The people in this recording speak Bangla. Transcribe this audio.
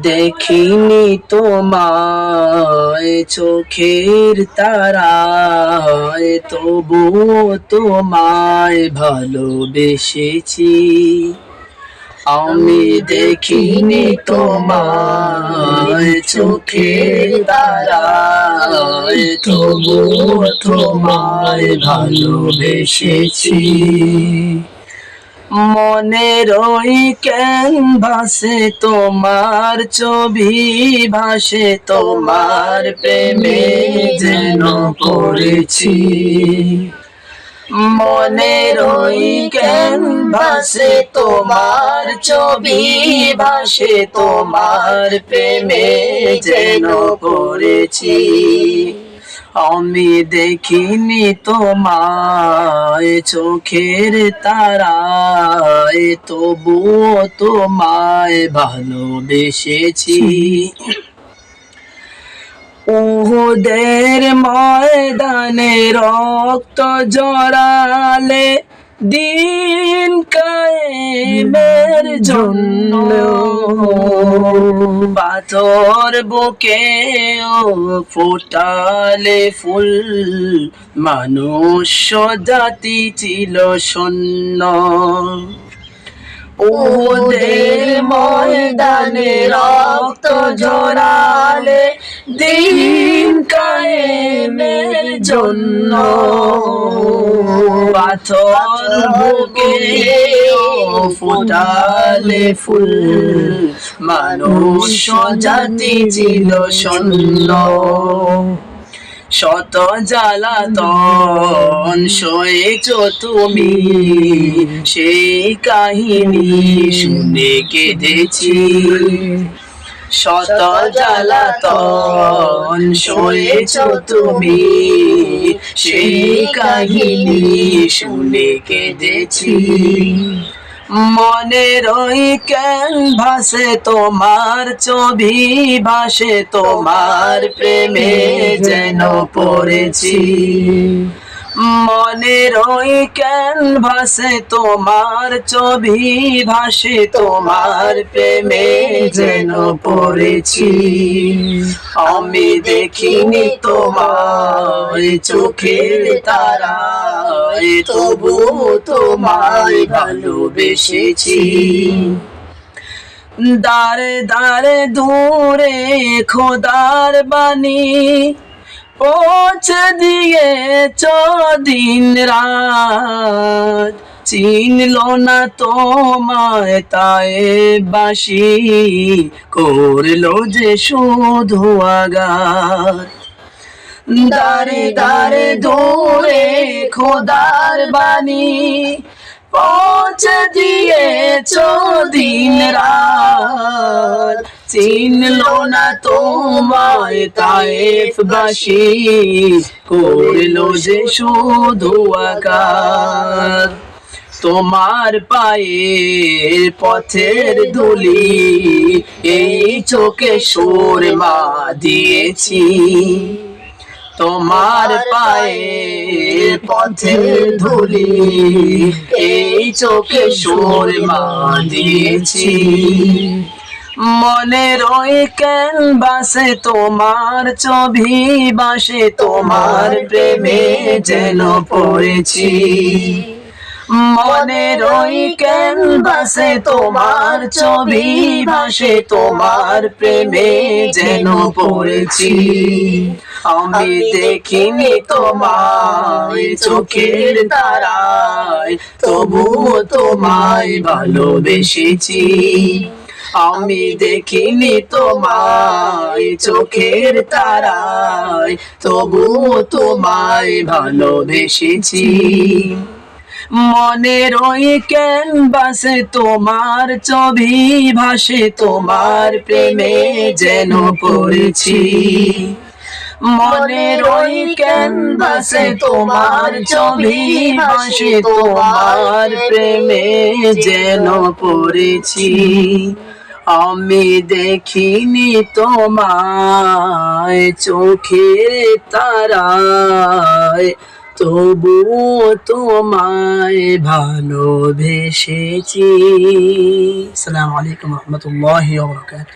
দেখিনি তোমায় চোখের তারায়, তবুও তোমায় ভালোবেসেছি। আমি দেখিনি তোমায় চোখের তারায়, তবুও তোমায় ভালোবেসেছি। মনের ওই ক্যানভাসে তোমার ছবি ভাসে, তোমার প্রেমে যেন পড়েছি। মনের ওই ক্যানভাসে তোমার ছবি ভাসে, তোমার প্রেমে যেন পড়েছি। আমি দেখিনি তোমায় চোখের তারায়, তবুও তোমায় ভালোবেসেছি। উহুদের ময়দানে রক্ত জড়ালে দিন কায়েমের জন্য, পাথর বুকেও ফোটালে ফুল, মানুষ জাতি ছিল শূন্য। উহুদের ময়দানে রক্ত জড়ালে দিন কায়েমের জন্য, পাথর বুকেও ফোটালে ফুল, মানুষ জাতি ছিল শূন্য। শত জ্বালাতন সয়েছ তুমি, সেই কাহিনী শুনে কেঁদেছি। শত জ্বালাতন সয়েছ তুমি, সেই কাহিনী শুনে কেঁদেছি। মনের ওই ক্যানভাসে তোমার ছবি ভাসে, তোমার প্রেমে যেন পড়েছি। মনের ওই ক্যানভাসে তোমার ছবি ভাসে, তোমার প্রেমে যেন পড়েছি। আমি দেখিনি তোমায় চোখের তারায়, তবুও তোমায় ভালোবেসেছি। দাঁড়ে দাঁড়ে দূরে খোদার বাণী পৌঁছে দিয়েছ দিন রাত, চিনল না তোমায় তায়েববাসী, করলো যে শুধু আঘাত। দাঁড়ে দাঁড়ে দূরে খোদার বাণী পৌঁছে দিয়েছ দিন রাত, চিনল না তোমায় তায়েফবাসী, করলো যে শুধু আঘাত। তোমার পায়ের পথের ধুলি এই চোখে সুরমা দিয়েছি। তোমার পায়ের পথের ধুলি এই চোখে সুরমা দিয়েছি। মনের ওই ক্যানভাসে তোমার ছবি ভাসে, তোমার প্রেমে যেন পড়েছি। মনের ওই ক্যানভাসে তোমার ছবি ভাসে, তোমার প্রেমে যেন পড়েছি। আমি দেখিনি তোমায় চোখের তারায়, তবুও তোমায় ভালোবেসেছি। আমি দেখিনি তোমায় চোখের তারায়, তবুও তোমায় ভালোবেসেছি। মনের ওই ক্যানভাসে তোমার ছবি ভাসে, তোমার প্রেমে যেন পড়েছি। মনের ওই ক্যানভাসে তোমার ছবি ভাসে, তোমার প্রেমে যেন পড়েছি। আমি দেখিনি তোমায় চোখের তারায়, তবুও তোমায় ভালোবেসেছি। আসসালামু আলাইকুম ওয়া রাহমাতুল্লাহি ওয়া বারাকাতুহু।